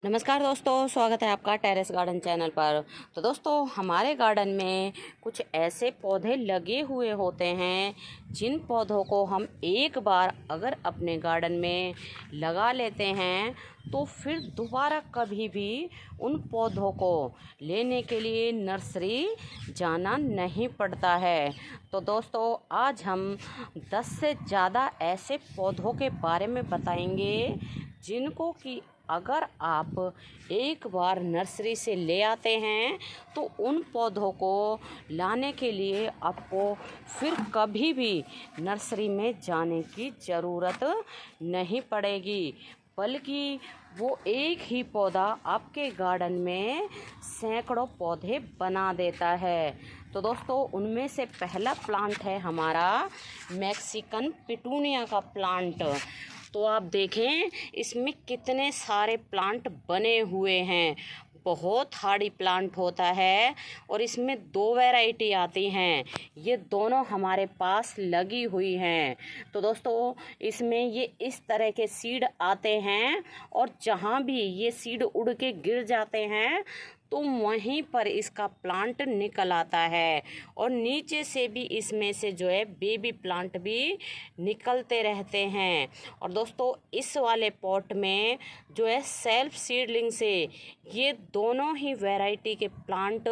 नमस्कार दोस्तों, स्वागत है आपका टेरेस गार्डन चैनल पर। तो दोस्तों, हमारे गार्डन में कुछ ऐसे पौधे लगे हुए होते हैं जिन पौधों को हम एक बार अगर अपने गार्डन में लगा लेते हैं तो फिर दोबारा कभी भी उन पौधों को लेने के लिए नर्सरी जाना नहीं पड़ता है। तो दोस्तों, आज हम 10 से ज़्यादा ऐसे पौधों के बारे में बताएंगे जिनको कि अगर आप एक बार नर्सरी से ले आते हैं तो उन पौधों को लाने के लिए आपको फिर कभी भी नर्सरी में जाने की ज़रूरत नहीं पड़ेगी, बल्कि वो एक ही पौधा आपके गार्डन में सैकड़ों पौधे बना देता है। तो दोस्तों, उनमें से पहला प्लांट है हमारा मैक्सिकन पिटूनिया का प्लांट। तो आप देखें इसमें कितने सारे प्लांट बने हुए हैं। बहुत हार्डी प्लांट होता है और इसमें 2 वैरायटी आती हैं। ये दोनों हमारे पास लगी हुई हैं। तो दोस्तों, इसमें ये इस तरह के सीड आते हैं और जहाँ भी ये सीड उड़ के गिर जाते हैं तो वहीं पर इसका प्लांट निकल आता है और नीचे से भी इसमें से जो है बेबी प्लांट भी निकलते रहते हैं। और दोस्तों, इस वाले पॉट में जो है सेल्फ सीडलिंग से ये दोनों ही वैरायटी के प्लांट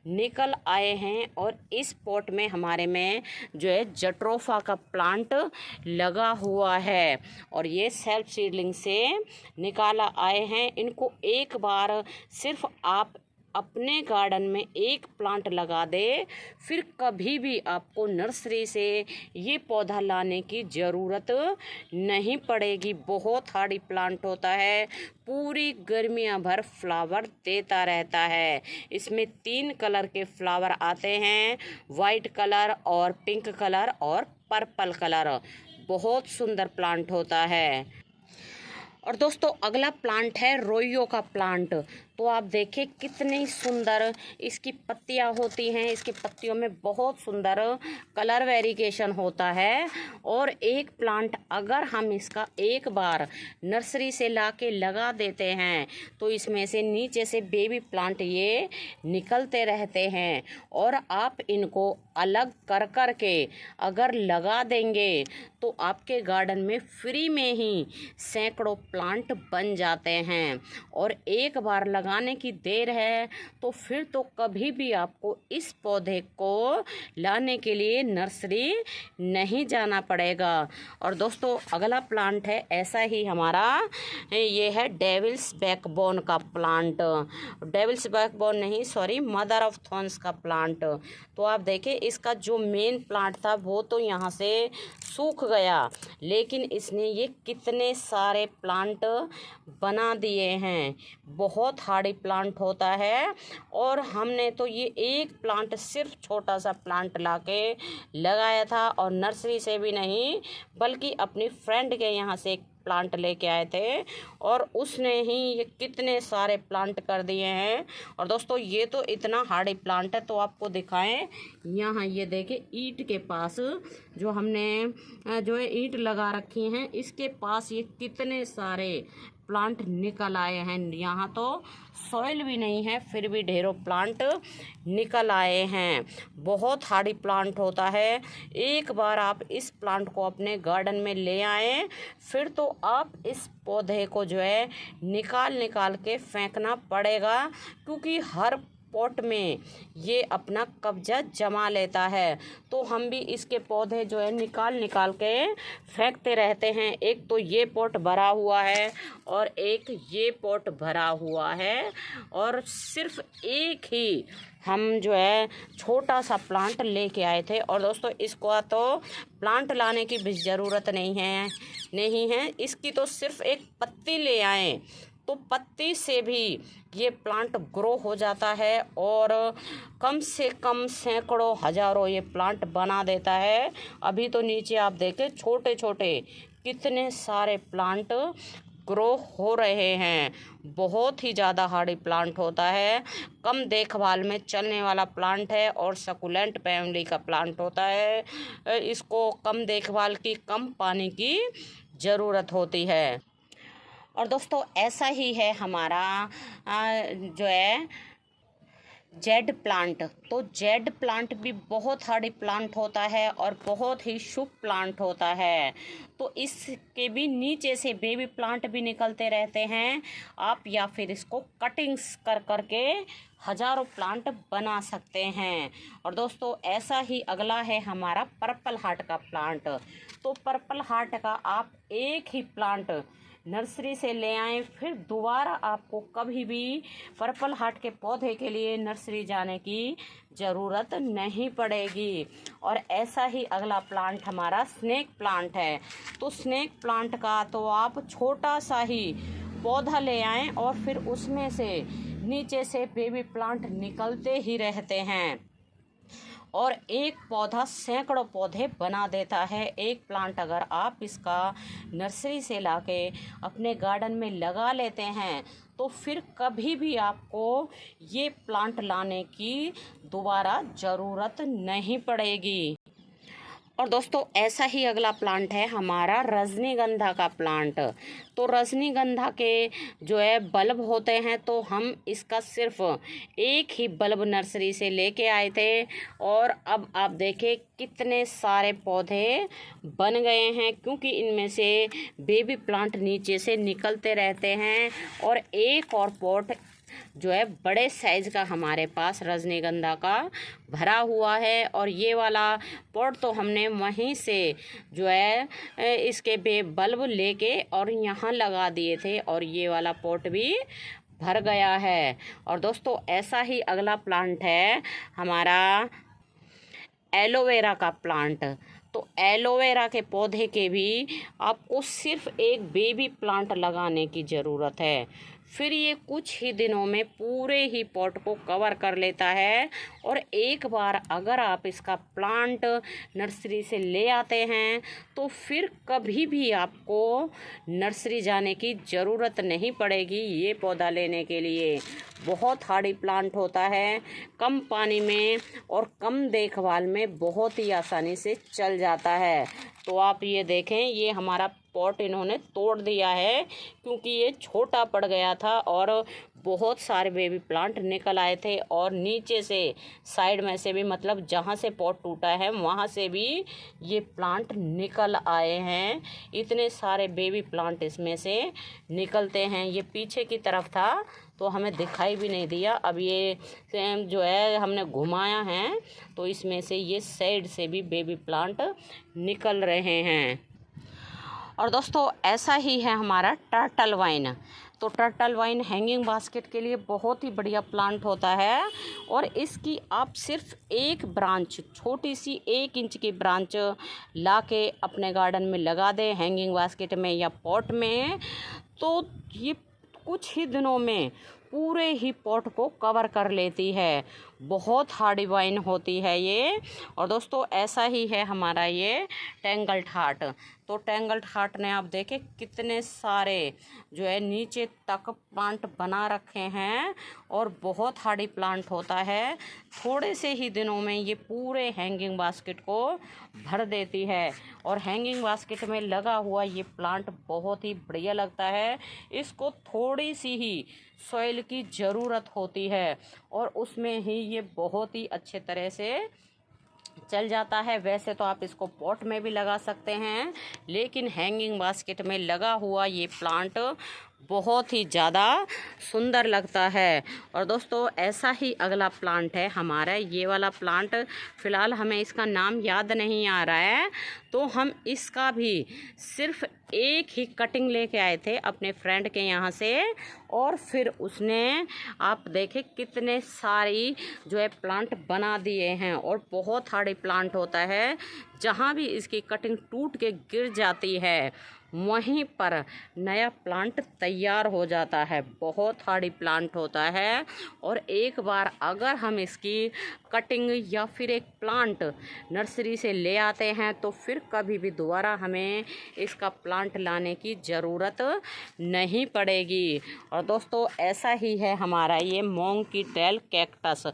निकल आए हैं और इस पॉट में हमारे में जो है जट्रोफा का प्लांट लगा हुआ है और ये सेल्फ सीडलिंग से निकाला आए हैं। इनको एक बार सिर्फ आप अपने गार्डन में एक प्लांट लगा दे, फिर कभी भी आपको नर्सरी से ये पौधा लाने की ज़रूरत नहीं पड़ेगी। बहुत हार्डी प्लांट होता है, पूरी गर्मियाँ भर फ्लावर देता रहता है। इसमें 3 कलर के फ्लावर आते हैं, वाइट कलर और पिंक कलर और पर्पल कलर। बहुत सुंदर प्लांट होता है। और दोस्तों, अगला प्लांट है रोइयो का प्लांट। तो आप देखिए कितनी सुंदर इसकी पत्तियां होती हैं। इसकी पत्तियों में बहुत सुंदर कलर वेरिएशन होता है और एक प्लांट अगर हम इसका एक बार नर्सरी से लाके लगा देते हैं तो इसमें से नीचे से बेबी प्लांट ये निकलते रहते हैं और आप इनको अलग कर कर के अगर लगा देंगे तो आपके गार्डन में फ्री में ही सैकड़ों प्लांट बन जाते हैं। और एक बार लगाने की देर है तो फिर तो कभी भी आपको इस पौधे को लाने के लिए नर्सरी नहीं जाना पड़ेगा। और दोस्तों, अगला प्लांट है ऐसा ही हमारा, ये है डेविल्स बैकबोन का प्लांट। डेविल्स बैकबोन नहीं, सॉरी, मदर ऑफ थॉर्न्स का प्लांट। तो आप देखें इसका जो मेन प्लांट था वो तो यहाँ से सूख गया, लेकिन इसने ये कितने सारे प्लांट बना दिए हैं। बहुत हार्डी प्लांट होता है और हमने तो ये एक प्लांट सिर्फ छोटा सा प्लांट लाके लगाया था और नर्सरी से भी नहीं बल्कि अपनी फ्रेंड के यहाँ से एक प्लांट लेके आए थे और उसने ही ये कितने सारे प्लांट कर दिए हैं। और दोस्तों, ये तो इतना हार्डी प्लांट है तो आपको दिखाएं, यहाँ ये देखें ईंट के पास जो हमने जो है ईंट लगा रखी हैं इसके पास ये कितने सारे प्लांट निकल आए हैं। यहाँ तो सॉइल भी नहीं है फिर भी ढेरों प्लांट निकल आए हैं। बहुत हार्डी प्लांट होता है। एक बार आप इस प्लांट को अपने गार्डन में ले आएँ फिर तो आप इस पौधे को जो है निकाल निकाल के फेंकना पड़ेगा, क्योंकि हर पॉट में ये अपना कब्जा जमा लेता है। तो हम भी इसके पौधे जो है निकाल निकाल के फेंकते रहते हैं। एक तो ये पॉट भरा हुआ है और एक ये पॉट भरा हुआ है और सिर्फ एक ही हम जो है छोटा सा प्लांट लेके आए थे। और दोस्तों, इसको तो प्लांट लाने की भी ज़रूरत नहीं है, इसकी तो सिर्फ एक पत्ती ले आएँ तो पत्ती से भी ये प्लांट ग्रो हो जाता है और कम से कम सैकड़ों हजारों ये प्लांट बना देता है। अभी तो नीचे आप देखें छोटे छोटे कितने सारे प्लांट ग्रो हो रहे हैं। बहुत ही ज़्यादा हार्डी प्लांट होता है, कम देखभाल में चलने वाला प्लांट है और सकुलेंट फैमिली का प्लांट होता है। इसको कम देखभाल की, कम पानी की ज़रूरत होती है। और दोस्तों ऐसा ही है हमारा जो है जेड प्लांट। तो जेड प्लांट भी बहुत हार्डी प्लांट होता है और बहुत ही शुभ प्लांट होता है। तो इसके भी नीचे से बेबी प्लांट भी निकलते रहते हैं। आप या फिर इसको कटिंग्स कर करके हजारों प्लांट बना सकते हैं। और दोस्तों ऐसा ही अगला है हमारा पर्पल हार्ट का प्लांट। तो पर्पल हार्ट का आप एक ही प्लांट नर्सरी से ले आएं, फिर दोबारा आपको कभी भी पर्पल हार्ट के पौधे के लिए नर्सरी जाने की ज़रूरत नहीं पड़ेगी। और ऐसा ही अगला प्लांट हमारा स्नेक प्लांट है। तो स्नेक प्लांट का तो आप छोटा सा ही पौधा ले आएं और फिर उसमें से नीचे से बेबी प्लांट निकलते ही रहते हैं और एक पौधा सैकड़ों पौधे बना देता है। एक प्लांट अगर आप इसका नर्सरी से लाके अपने गार्डन में लगा लेते हैं तो फिर कभी भी आपको ये प्लांट लाने की दोबारा ज़रूरत नहीं पड़ेगी। और दोस्तों ऐसा ही अगला प्लांट है हमारा रजनीगंधा का प्लांट। तो रजनीगंधा के जो है बल्ब होते हैं, तो हम इसका सिर्फ एक ही बल्ब नर्सरी से लेके आए थे और अब आप देखें कितने सारे पौधे बन गए हैं, क्योंकि इनमें से बेबी प्लांट नीचे से निकलते रहते हैं। और एक और पॉट जो है बड़े साइज़ का हमारे पास रजनीगंधा का भरा हुआ है। और ये वाला पॉट तो हमने वहीं से जो है इसके बल्ब लेके और यहाँ लगा दिए थे और ये वाला पॉट भी भर गया है। और दोस्तों ऐसा ही अगला प्लांट है हमारा एलोवेरा का प्लांट। तो एलोवेरा के पौधे के भी आपको सिर्फ एक बेबी प्लांट लगाने की ज़रूरत है, फिर ये कुछ ही दिनों में पूरे ही पॉट को कवर कर लेता है। और एक बार अगर आप इसका प्लांट नर्सरी से ले आते हैं तो फिर कभी भी आपको नर्सरी जाने की ज़रूरत नहीं पड़ेगी ये पौधा लेने के लिए। बहुत हार्डी प्लांट होता है, कम पानी में और कम देखभाल में बहुत ही आसानी से चल जाता है। तो आप ये देखें, ये हमारा पॉट इन्होंने तोड़ दिया है क्योंकि ये छोटा पड़ गया था और बहुत सारे बेबी प्लांट निकल आए थे और नीचे से साइड में से भी, मतलब जहाँ से पॉट टूटा है वहाँ से भी ये प्लांट निकल आए हैं। इतने सारे बेबी प्लांट इसमें से निकलते हैं। ये पीछे की तरफ था तो हमें दिखाई भी नहीं दिया, अब ये जो है हमने घुमाया है तो इसमें से ये साइड से भी बेबी प्लांट निकल रहे हैं। और दोस्तों ऐसा ही है हमारा टर्टल वाइन। तो टर्टल वाइन हैंगिंग बास्केट के लिए बहुत ही बढ़िया प्लांट होता है और इसकी आप सिर्फ एक ब्रांच, छोटी सी 1 इंच की ब्रांच लाके अपने गार्डन में लगा दें, हैंगिंग बास्केट में या पॉट में, तो ये कुछ ही दिनों में पूरे ही पॉट को कवर कर लेती है। बहुत हार्डी वाइन होती है ये। और दोस्तों ऐसा ही है हमारा ये टेंगल्ड हार्ट। तो टेंगल्ड हार्ट ने आप देखें कितने सारे जो है नीचे तक प्लांट बना रखे हैं और बहुत हार्डी प्लांट होता है। थोड़े से ही दिनों में ये पूरे हैंगिंग बास्केट को भर देती है और हैंगिंग बास्केट में लगा हुआ ये प्लांट बहुत ही बढ़िया लगता है। इसको थोड़ी सी ही सॉइल की ज़रूरत होती है और उसमें ही ये बहुत ही अच्छे तरह से चल जाता है। वैसे तो आप इसको पॉट में भी लगा सकते हैं, लेकिन हैंगिंग बास्केट में लगा हुआ ये प्लांट बहुत ही ज़्यादा सुंदर लगता है। और दोस्तों ऐसा ही अगला प्लांट है हमारा ये वाला प्लांट। फ़िलहाल हमें इसका नाम याद नहीं आ रहा है, तो हम इसका भी सिर्फ एक ही कटिंग लेके आए थे अपने फ्रेंड के यहाँ से और फिर उसने आप देखें कितने सारी जो है प्लांट बना दिए हैं और बहुत हार्डी प्लांट होता है। जहाँ भी इसकी कटिंग टूट के गिर जाती है वहीं पर नया प्लांट तैयार हो जाता है। बहुत हार्डी प्लांट होता है और एक बार अगर हम इसकी कटिंग या फिर एक प्लांट नर्सरी से ले आते हैं तो फिर कभी भी दोबारा हमें इसका प्लांट लाने की ज़रूरत नहीं पड़ेगी। और दोस्तों ऐसा ही है हमारा ये मोंग की टेल कैक्टस।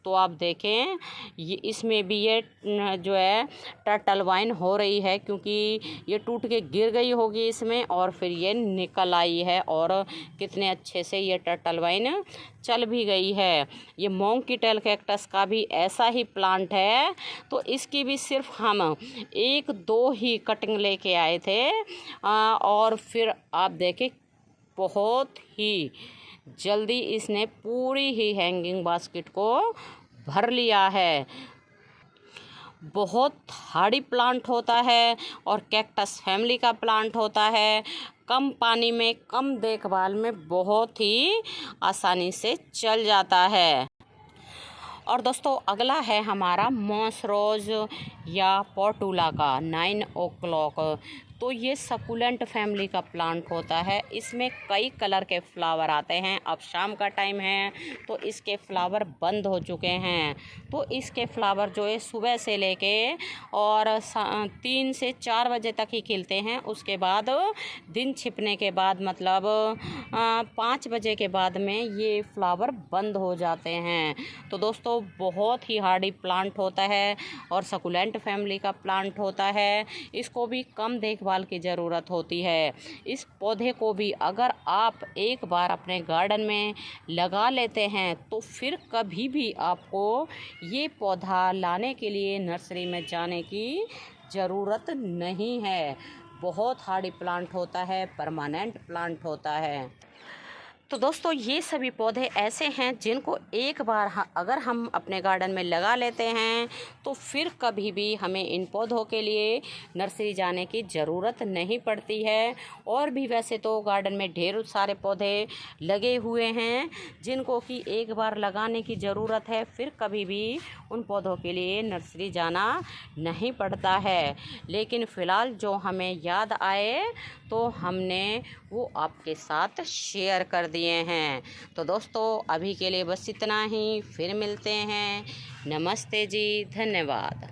तो आप देखें ये इसमें भी ये जो है टर्टल वाइन हो रही है, क्योंकि ये टूट के गिर गई होगी इसमें और फिर ये निकल आई है और कितने अच्छे से ये टर्टल वाइन चल भी गई है। ये मोंकी टेल कैक्टस का भी ऐसा ही प्लांट है, तो इसकी भी सिर्फ हम 1-2 ही कटिंग लेके आए थे और फिर आप देखें बहुत ही जल्दी इसने पूरी ही हैंगिंग बास्केट को भर लिया है। बहुत हार्डी प्लांट होता है और कैक्टस फैमिली का प्लांट होता है। कम पानी में कम देखभाल में बहुत ही आसानी से चल जाता है। और दोस्तों अगला है हमारा मॉस रोज या पोर्टुला का 9 o'clock। तो ये सकुलेंट फैमिली का प्लांट होता है। इसमें कई कलर के फ्लावर आते हैं। अब शाम का टाइम है तो इसके फ्लावर बंद हो चुके हैं, तो इसके फ्लावर जो है सुबह से लेके और 3 से 4 बजे तक ही खिलते हैं। उसके बाद दिन छिपने के बाद मतलब 5 बजे के बाद में ये फ्लावर बंद हो जाते हैं। तो दोस्तों बहुत ही हार्डी प्लांट होता है और सकुलेंट फैमिली का प्लांट होता है। इसको भी कम देखभाल की ज़रूरत होती है। इस पौधे को भी अगर आप एक बार अपने गार्डन में लगा लेते हैं तो फिर कभी भी आपको ये पौधा लाने के लिए नर्सरी में जाने की ज़रूरत नहीं है। बहुत हार्डी प्लांट होता है, परमानेंट प्लांट होता है। तो दोस्तों ये सभी पौधे ऐसे हैं जिनको एक बार अगर हम अपने गार्डन में लगा लेते हैं तो फिर कभी भी हमें इन पौधों के लिए नर्सरी जाने की ज़रूरत नहीं पड़ती है। और भी वैसे तो गार्डन में ढेर सारे पौधे लगे हुए हैं जिनको कि एक बार लगाने की ज़रूरत है, फिर कभी भी उन पौधों के लिए नर्सरी जाना नहीं पड़ता है। लेकिन फ़िलहाल जो हमें याद आए तो हमने वो आपके साथ शेयर कर दिए हैं। तो दोस्तों अभी के लिए बस इतना ही, फिर मिलते हैं। नमस्ते जी, धन्यवाद।